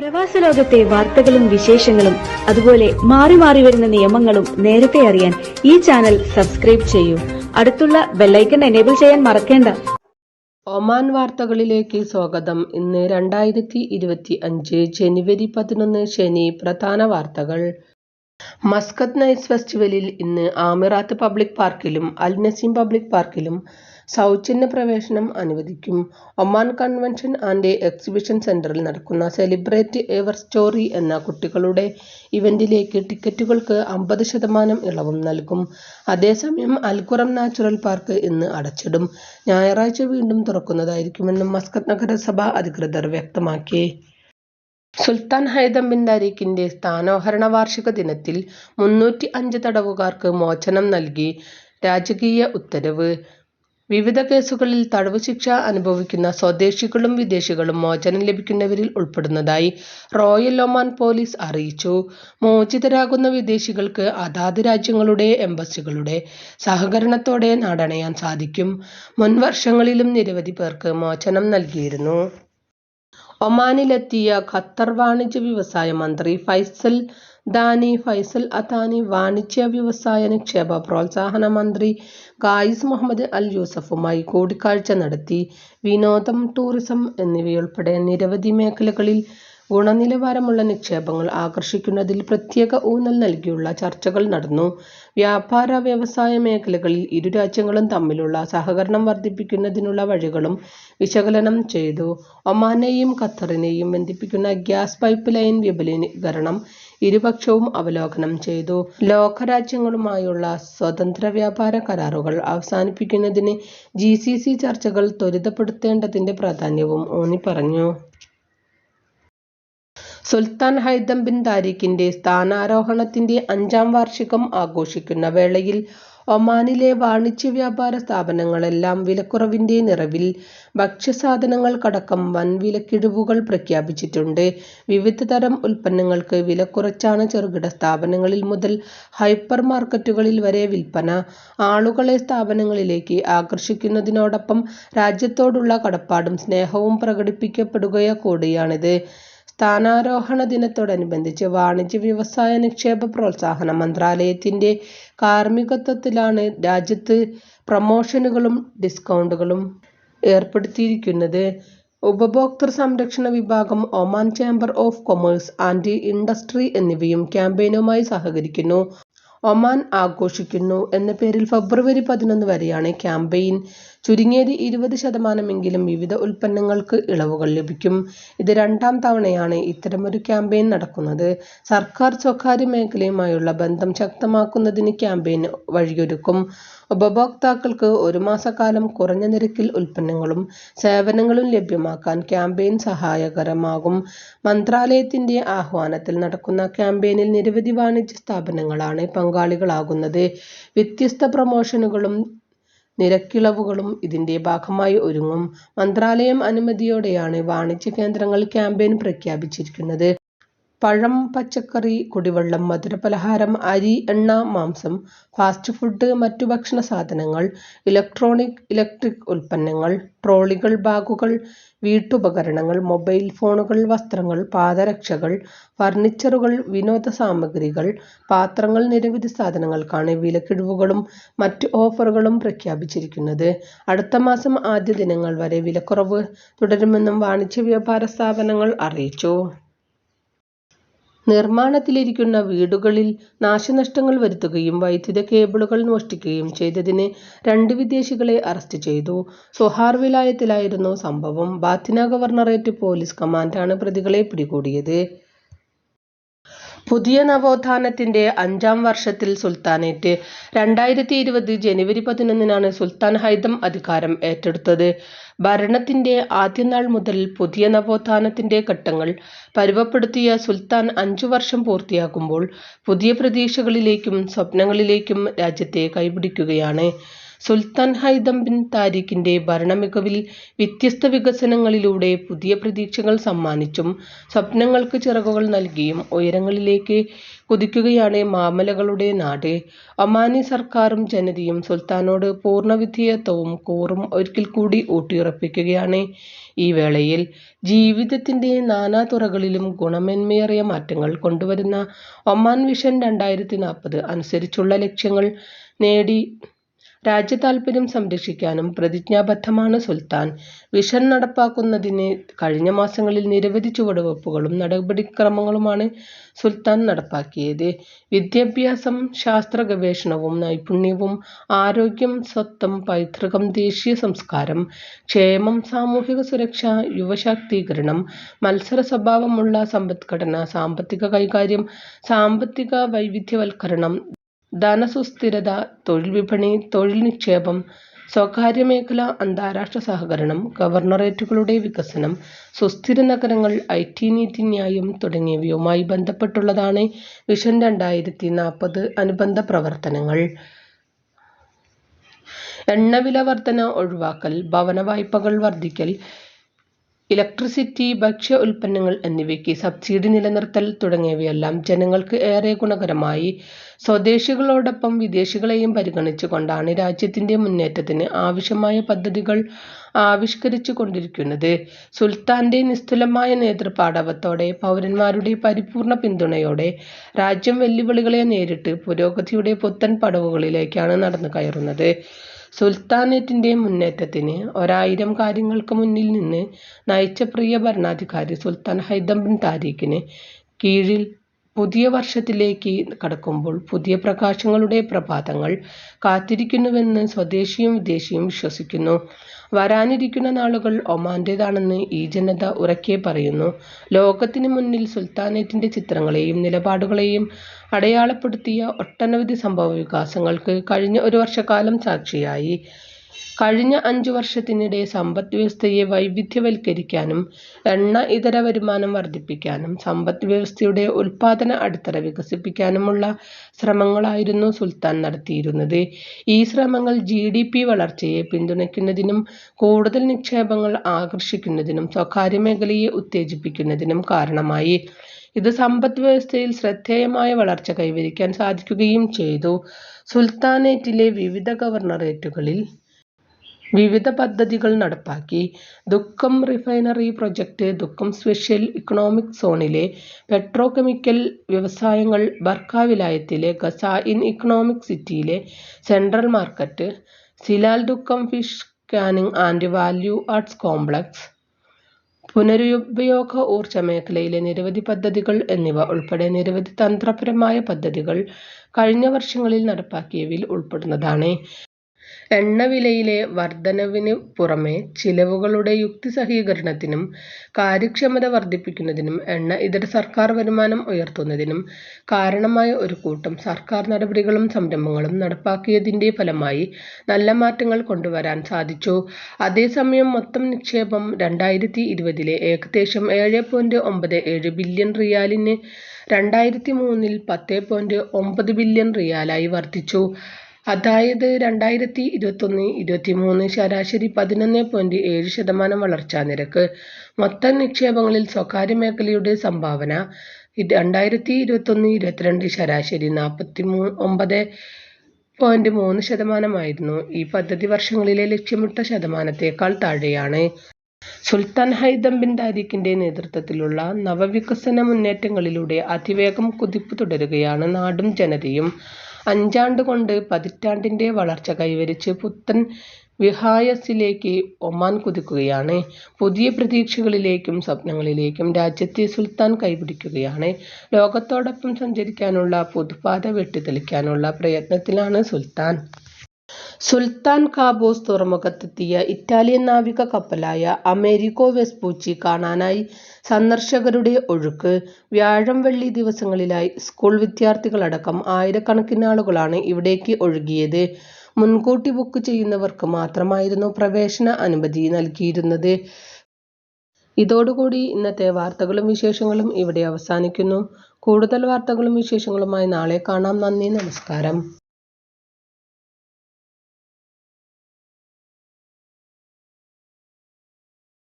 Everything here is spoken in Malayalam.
പ്രവാസ ലോകത്തെ വാർത്തകളും വിശേഷങ്ങളും അതുപോലെ മാറി മാറി വരുന്ന നിയമങ്ങളും നേരത്തെ അറിയാൻ ഈ ചാനൽ സബ്സ്ക്രൈബ് ചെയ്യൂ. അടുത്തുള്ള ബെല്ലൈക്കൺ എനേബിൾ ചെയ്യാൻ മറക്കേണ്ട. ഒമാൻ വാർത്തകളിലേക്ക് സ്വാഗതം. ഇന്ന് 2025 ജനുവരി 11 ശനി. പ്രധാന വാർത്തകൾ. മസ്കത്ത് നൈറ്റ്സ് ഫെസ്റ്റിവലിൽ ഇന്ന് ആമിറാത്ത് പബ്ലിക് പാർക്കിലും അൽ നസീം പബ്ലിക് പാർക്കിലും സൗജന്യ പ്രവേശനം അനുവദിക്കും. ഒമാൻ കൺവെൻഷൻ ആൻഡ് എക്സിബിഷൻ സെന്ററിൽ നടക്കുന്ന സെലിബ്രേറ്റ് എവർ സ്റ്റോറി എന്ന കുട്ടികളുടെ ഇവന്റിലേക്ക് ടിക്കറ്റുകൾക്ക് 50% ഇളവും നൽകും. അതേസമയം അൽഖുറം നാച്ചുറൽ പാർക്ക് ഇന്ന് അടച്ചിടും. ഞായറാഴ്ച വീണ്ടും തുറക്കുന്നതായിരിക്കുമെന്നും മസ്കത്ത് നഗരസഭ അധികൃതർ വ്യക്തമാക്കി. സുൽത്താൻ ഹൈതം ബിൻ താരിഖിന്റെ സ്ഥാനാരോഹണ വാർഷിക ദിനത്തിൽ 305 തടവുകാർക്ക് മോചനം നൽകി രാജകീയ ഉത്തരവ്. വിവിധ കേസുകളിൽ തടവ് ശിക്ഷ അനുഭവിക്കുന്ന സ്വദേശികളും വിദേശികളും മോചനം ലഭിക്കുന്നവരിൽ ഉൾപ്പെടുന്നതായി റോയൽ ഒമാൻ പോലീസ് അറിയിച്ചു. മോചിതരാകുന്ന വിദേശികൾക്ക് അതാത് രാജ്യങ്ങളുടെ എംബസികളുടെ സഹകരണത്തോടെ നാടണയാൻ സാധിക്കും. മുൻ വർഷങ്ങളിലും നിരവധി പേർക്ക് മോചനം നൽകിയിരുന്നു. ഒമാനിലെത്തിയ ഖത്തർ വാണിജ്യ വ്യവസായ മന്ത്രി ഫൈസൽ അതാനി വാണിജ്യ വ്യവസായ നിക്ഷേപ പ്രോത്സാഹന മന്ത്രി ഗായിസ് മുഹമ്മദ് അൽ യൂസഫുമായി കൂടിക്കാഴ്ച നടത്തി. വിനോദം, ടൂറിസം എന്നിവയുൾപ്പെടെ നിരവധി മേഖലകളിൽ ഗുണനിലവാരമുള്ള നിക്ഷേപങ്ങൾ ആകർഷിക്കുന്നതിൽ പ്രത്യേക ഊന്നൽ നൽകിയുള്ള ചർച്ചകൾ നടന്നു. വ്യാപാര വ്യവസായ മേഖലകളിൽ ഇരു രാജ്യങ്ങളും തമ്മിലുള്ള സഹകരണം വർദ്ധിപ്പിക്കുന്നതിനുള്ള വഴികളും വിശകലനം ചെയ്തു. ഒമാനെയും ഖത്തറിനെയും ബന്ധിപ്പിക്കുന്ന ഗ്യാസ് പൈപ്പ് ലൈൻ വിപുലീകരണം ഇരുപക്ഷവും അവലോകനം ചെയ്തു. ലോകരാജ്യങ്ങളുമായുള്ള സ്വതന്ത്ര വ്യാപാര കരാറുകൾ അവസാനിപ്പിക്കുന്നതിന് GCC ചർച്ചകൾ ത്വരിതപ്പെടുത്തേണ്ടതിന്റെ പ്രാധാന്യവും ഊന്നിപ്പറഞ്ഞു. സുൽത്താൻ ഹൈതം ബിൻ താരിഖിന്റെ സ്ഥാനാരോഹണത്തിന്റെ 5ാം വാർഷികം ആഘോഷിക്കുന്ന വേളയിൽ ഒമാനിലെ വാണിജ്യ വ്യാപാര സ്ഥാപനങ്ങളെല്ലാം വിലക്കുറവിന്റെ നിറവിൽ. ഭക്ഷ്യസാധനങ്ങൾക്കടക്കം വൻ വിലക്കിഴിവുകൾ പ്രഖ്യാപിച്ചിട്ടുണ്ട്. വിവിധ തരം ഉൽപ്പന്നങ്ങൾക്ക് വില കുറച്ചാണ് ചെറുകിട സ്ഥാപനങ്ങളിൽ മുതൽ ഹൈപ്പർ മാർക്കറ്റുകളിൽ വരെ വിൽപ്പന. ആളുകളെ സ്ഥാപനങ്ങളിലേക്ക് ആകർഷിക്കുന്നതിനോടൊപ്പം രാജ്യത്തോടുള്ള കടപ്പാടും സ്നേഹവും പ്രകടിപ്പിക്കപ്പെടുക കൂടിയാണിത്. സ്ഥാനാരോഹണ ദിനത്തോടനുബന്ധിച്ച് വാണിജ്യ വ്യവസായ നിക്ഷേപ പ്രോത്സാഹന മന്ത്രാലയത്തിന്റെ കാർമ്മികത്വത്തിലാണ് രാജ്യത്ത് പ്രമോഷനുകളും ഡിസ്കൗണ്ടുകളും ഏർപ്പെടുത്തിയിരിക്കുന്നത്. ഉപഭോക്തൃ സംരക്ഷണ വിഭാഗം, Oman chamber of commerce and industry എന്നിവയും ക്യാമ്പയിനുമായി സഹകരിക്കുന്നു. ഒമാൻ ആഘോഷിക്കുന്നു എന്ന പേരിൽ ഫെബ്രുവരി 11 വരെയാണ് ക്യാമ്പയിൻ. ചുരുങ്ങിയത് 20% വിവിധ ഉൽപ്പന്നങ്ങൾക്ക് ഇളവുകൾ ലഭിക്കും. ഇത് 2ാം തവണയാണ് ഇത്തരമൊരു ക്യാമ്പയിൻ നടക്കുന്നത്. സർക്കാർ സ്വകാര്യ മേഖലയുമായുള്ള ബന്ധം ശക്തമാക്കുന്നതിന് ക്യാമ്പയിൻ വഴിയൊരുക്കും. ഉപഭോക്താക്കൾക്ക് 1 മാസക്കാലം കുറഞ്ഞ നിരക്കിൽ ഉൽപ്പന്നങ്ങളും സേവനങ്ങളും ലഭ്യമാക്കാൻ ക്യാമ്പയിൻ സഹായകരമാകും. മന്ത്രാലയത്തിന്റെ ആഹ്വാനത്തിൽ നടക്കുന്ന ക്യാമ്പയിനിൽ നിരവധി വാണിജ്യ സ്ഥാപനങ്ങളാണ് പങ്കാളികളാകുന്നത്. വ്യത്യസ്ത പ്രമോഷനുകളും നിരക്കിളവുകളും ഇതിന്റെ ഭാഗമായി ഒരുങ്ങും. മന്ത്രാലയം അനുമതിയോടെയാണ് വാണിജ്യ കേന്ദ്രങ്ങൾ ക്യാമ്പയിൻ പ്രഖ്യാപിച്ചിരിക്കുന്നത്. പഴം, പച്ചക്കറി, കുടിവെള്ളം, മധുരപലഹാരം, അരി, എണ്ണ, മാംസം, ഫാസ്റ്റ് ഫുഡ്, മറ്റു ഭക്ഷണ സാധനങ്ങൾ, ഇലക്ട്രിക് ഉൽപ്പന്നങ്ങൾ, ട്രോളികൾ, ബാഗുകൾ, വീട്ടുപകരണങ്ങൾ, മൊബൈൽ ഫോണുകൾ, വസ്ത്രങ്ങൾ, പാദരക്ഷകൾ, ഫർണിച്ചറുകൾ, വിനോദ സാമഗ്രികൾ, പാത്രങ്ങൾ, നിരവധി സാധനങ്ങൾക്കാണ് വിലക്കിഴിവുകളും മറ്റ് ഓഫറുകളും പ്രഖ്യാപിച്ചിരിക്കുന്നത്. അടുത്ത മാസം ആദ്യ ദിനങ്ങൾ വരെ വിലക്കുറവ് തുടരുമെന്നും വാണിജ്യ വ്യാപാര സ്ഥാപനങ്ങൾ അറിയിച്ചു. നിർമ്മാണത്തിലിരിക്കുന്ന വീടുകളിൽ നാശനഷ്ടങ്ങൾ വരുത്തുകയും വൈദ്യുത കേബിളുകൾ മോഷ്ടിക്കുകയും ചെയ്തതിന് 2 വിദേശികളെ അറസ്റ്റ് ചെയ്തു. സൊഹാർ വിലായത്തിലായിരുന്നു സംഭവം. ബാത്തിന ഗവർണറേറ്റ് പോലീസ് കമാൻഡാണ് പ്രതികളെ പിടികൂടിയത്. പുതിയ നവോത്ഥാനത്തിന്റെ 5ാം വർഷത്തിൽ സുൽത്താനേറ്റ്. 2020 ജനുവരി 11 സുൽത്താൻ ഹൈതം അധികാരം ഏറ്റെടുത്തത്. ഭരണത്തിന്റെ ആദ്യനാൾ മുതൽ പുതിയ നവോത്ഥാനത്തിന്റെ ഘട്ടങ്ങൾ പരുവപ്പെടുത്തിയ സുൽത്താൻ 5 വർഷം പൂർത്തിയാക്കുമ്പോൾ പുതിയ പ്രതീക്ഷകളിലേക്കും സ്വപ്നങ്ങളിലേക്കും രാജ്യത്തെ കൈപിടിക്കുകയാണ്. സുൽത്താൻ ഹൈതം ബിൻ താരിഖിന്റെ ഭരണമികവിൽ വ്യത്യസ്ത വികസനങ്ങളിലൂടെ പുതിയ പ്രതീക്ഷകൾ സമ്മാനിച്ചും സ്വപ്നങ്ങൾക്ക് ചിറകുകൾ നൽകിയും ഉയരങ്ങളിലേക്ക് കുതിക്കുകയാണ് മാമലകളുടെ നാട്. ഒമാനി സർക്കാരും ജനതയും സുൽത്താനോട് പൂർണ്ണ വിധേയത്വവും കൂറും ഒരിക്കൽ കൂടി ഊട്ടിയുറപ്പിക്കുകയാണ്. ഈ വേളയിൽ ജീവിതത്തിന്റെ നാനാതുറകളിലും ഗുണമേന്മയേറിയ മാറ്റങ്ങൾ കൊണ്ടുവരുന്ന ഒമാൻ വിഷൻ 2040 അനുസരിച്ചുള്ള ലക്ഷ്യങ്ങൾ നേടി രാജ്യതാൽപര്യം സംരക്ഷിക്കാനും പ്രതിജ്ഞാബദ്ധമാണ് സുൽത്താൻ. വിഷൻ നടപ്പാക്കുന്നതിന് കഴിഞ്ഞ മാസങ്ങളിൽ നിരവധി ചുവടുവെപ്പുകളും നടപടിക്രമങ്ങളുമാണ് സുൽത്താൻ നടപ്പാക്കിയത്. വിദ്യാഭ്യാസം, ശാസ്ത്ര ഗവേഷണവും നൈപുണ്യവും, ആരോഗ്യം, സ്വത്വം, പൈതൃകം, ദേശീയ സംസ്കാരം, ക്ഷേമം, സാമൂഹിക സുരക്ഷ, യുവശാക്തീകരണം, മത്സര സ്വഭാവമുള്ള സമ്പദ്ഘടന, സാമ്പത്തിക കൈകാര്യം, സാമ്പത്തിക വൈവിധ്യവൽക്കരണം, ധനസുസ്ഥിരത, തൊഴിൽ വിപണി, തൊഴിൽ നിക്ഷേപം, സ്വകാര്യ മേഖല, അന്താരാഷ്ട്ര സഹകരണം, ഗവർണറേറ്റുകളുടെ വികസനം, സുസ്ഥിര നഗരങ്ങൾ, IT നീതിന്യായം തുടങ്ങിയവയുമായി ബന്ധപ്പെട്ടുള്ളതാണ് വിഷൻ 2040 അനുബന്ധ പ്രവർത്തനങ്ങൾ. എണ്ണവില വർധന ഒഴിവാക്കൽ, ഭവന വായ്പകൾ വർദ്ധിക്കൽ, ഇലക്ട്രിസിറ്റി, ഭക്ഷ്യ ഉൽപ്പന്നങ്ങൾ എന്നിവയ്ക്ക് സബ്സിഡി നിലനിർത്തൽ തുടങ്ങിയവയെല്ലാം ജനങ്ങൾക്ക് ഏറെ ഗുണകരമായി. സ്വദേശികളോടൊപ്പം വിദേശികളെയും പരിഗണിച്ചുകൊണ്ടാണ് രാജ്യത്തിന്റെ മുന്നേറ്റത്തിന് ആവശ്യമായ പദ്ധതികൾ ആവിഷ്കരിച്ചു കൊണ്ടിരിക്കുന്നത്. സുൽത്താന്റെ നിസ്തുലമായ നേതൃപാടവത്തോടെ, പൗരന്മാരുടെ പരിപൂർണ്ണ പിന്തുണയോടെ രാജ്യം വെല്ലുവിളികളെ നേരിട്ട് പുരോഗതിയുടെ പുത്തൻ പടവുകളിലേക്കാണ് നടന്നു കയറുന്നത്. സുൽത്താനേറ്റിന്റെ മുന്നേറ്റത്തിന് 1000 കാര്യങ്ങൾക്ക് മുന്നിൽ നിന്ന് നയിച്ച പ്രിയ ഭരണാധികാരി സുൽത്താൻ ഹൈതം ബിൻ താരിഖിന് കീഴിൽ പുതിയ വർഷത്തിലേക്ക് കടക്കുമ്പോൾ പുതിയ പ്രകാശങ്ങളുടെ പ്രഭാതങ്ങൾ കാത്തിരിക്കുന്നുവെന്ന് സ്വദേശിയും വിദേശിയും വിശ്വസിക്കുന്നു. വരാനിരിക്കുന്ന നാളുകൾ ഒമാന്റേതാണെന്ന് ഈ ജനത ഉറക്കെ പറയുന്നു. ലോകത്തിന് മുന്നിൽ സുൽത്താനേറ്റിന്റെ ചിത്രങ്ങളെയും നിലപാടുകളെയും അടയാളപ്പെടുത്തിയ ഒട്ടനവധി സംഭവവികാസങ്ങൾക്ക് കഴിഞ്ഞ ഒരു വർഷക്കാലം സാക്ഷിയായി. കഴിഞ്ഞ 5 വർഷത്തിനിടെ സമ്പദ് വ്യവസ്ഥയെ വൈവിധ്യവൽക്കരിക്കാനും എണ്ണ ഇതര വരുമാനം വർദ്ധിപ്പിക്കാനും സമ്പദ് വ്യവസ്ഥയുടെ ഉൽപാദന അടിത്തറ വികസിപ്പിക്കാനുമുള്ള ശ്രമങ്ങളായിരുന്നു സുൽത്താൻ നടത്തിയിരുന്നത്. ഈ ശ്രമങ്ങൾ GDP വളർച്ചയെ പിന്തുണയ്ക്കുന്നതിനും കൂടുതൽ നിക്ഷേപങ്ങൾ ആകർഷിക്കുന്നതിനും സ്വകാര്യ മേഖലയെ ഉത്തേജിപ്പിക്കുന്നതിനും കാരണമായി. ഇത് സമ്പദ് വ്യവസ്ഥയിൽ ശ്രദ്ധേയമായ വളർച്ച കൈവരിക്കാൻ സാധിക്കുകയും ചെയ്തു. സുൽത്താനേറ്റിലെ വിവിധ ഗവർണറേറ്റുകളിൽ വിവിധ പദ്ധതികൾ നടപ്പാക്കി. Duqm refinery project, Duqm special economic സോണിലെ പെട്രോ കെമിക്കൽ വ്യവസായങ്ങൾ, ബർക്ക വിലായത്തിലെ ഖസാഇൻ ഇക്കണോമിക് സിറ്റിയിലെ central market, Silal Duqm fish canning and value adds complex, പുനരുപയോഗ ഊർജ മേഖലയിലെ നിരവധി പദ്ധതികൾ എന്നിവ ഉൾപ്പെടെ നിരവധി തന്ത്രപരമായ പദ്ധതികൾ കഴിഞ്ഞ വർഷങ്ങളിൽ നടപ്പാക്കിയവയിൽ ഉൾപ്പെടുന്നതാണ്. എണ്ണവിലയിലെ വർധനവിന് പുറമെ ചിലവുകളുടെ യുക്തിസഹീകരണത്തിനും കാര്യക്ഷമത വർദ്ധിപ്പിക്കുന്നതിനും എണ്ണ ഇതര സർക്കാർ വരുമാനം ഉയർത്തുന്നതിനും കാരണമായ ഒരു കൂട്ടം സർക്കാർ നടപടികളും സംരംഭങ്ങളും നടപ്പാക്കിയതിന്റെ ഫലമായി നല്ല മാറ്റങ്ങൾ കൊണ്ടുവരാൻ സാധിച്ചു. അതേസമയം മൊത്തം നിക്ഷേപം 2020 ഏകദേശം 7.97 ബില്യൺ റിയാലിന് 2003 10.9 ബില്യൺ റിയാലായി വർദ്ധിച്ചു. അതായത് 2021-23 ശരാശരി 11.7% വളർച്ചാ നിരക്ക്. മൊത്തം നിക്ഷേപങ്ങളിൽ സ്വകാര്യ മേഖലയുടെ സംഭാവന 2021-22 ശരാശരി 49.3% ഈ പദ്ധതി വർഷങ്ങളിലെ ലക്ഷ്യമിട്ട ശതമാനത്തേക്കാൾ താഴെയാണ്. സുൽത്താൻ ഹൈതം ബിൻ താരിഖിന്റെ നേതൃത്വത്തിലുള്ള നവവികസന മുന്നേറ്റങ്ങളിലൂടെ അതിവേഗം കുതിപ്പ് തുടരുകയാണ് നാടും ജനതയും. 5 ആണ്ട് കൊണ്ട് പതിറ്റാണ്ടിന്റെ വളർച്ച കൈവരിച്ച് പുത്തൻ വിഹായസിലേക്ക് ഒമാൻ കുതിക്കുകയാണ്. പുതിയ പ്രതീക്ഷകളിലേക്കും സ്വപ്നങ്ങളിലേക്കും രാജ്യത്തെ സുൽത്താൻ കൈപിടിക്കുകയാണ്. ലോകത്തോടൊപ്പം സഞ്ചരിക്കാനുള്ള പുതുപാത വെട്ടിത്തെളിക്കാനുള്ള പ്രയത്നത്തിലാണ് സുൽത്താൻ. സുൽത്താൻ കാബൂസ് തുറമുഖത്തെത്തിയ ഇറ്റാലിയൻ നാവിക കപ്പലായ അമേരിക്കോ വെസ്പൂച്ചി കാണാനായി സന്ദർശകരുടെ ഒഴുക്ക്. വ്യാഴം, വെള്ളി ദിവസങ്ങളിലായി സ്കൂൾ വിദ്യാർത്ഥികളടക്കം ആയിരക്കണക്കിന് ആളുകളാണ് ഇവിടേക്ക് ഒഴുകിയത്. മുൻകൂട്ടി ബുക്ക് ചെയ്യുന്നവർക്ക് മാത്രമായിരുന്നു പ്രവേശന അനുമതി നൽകിയിരുന്നത്. ഇതോടുകൂടി ഇന്നത്തെ വാർത്തകളും വിശേഷങ്ങളും ഇവിടെ അവസാനിക്കുന്നു. കൂടുതൽ വാർത്തകളും വിശേഷങ്ങളുമായി നാളെ കാണാം. നന്ദി, നമസ്കാരം.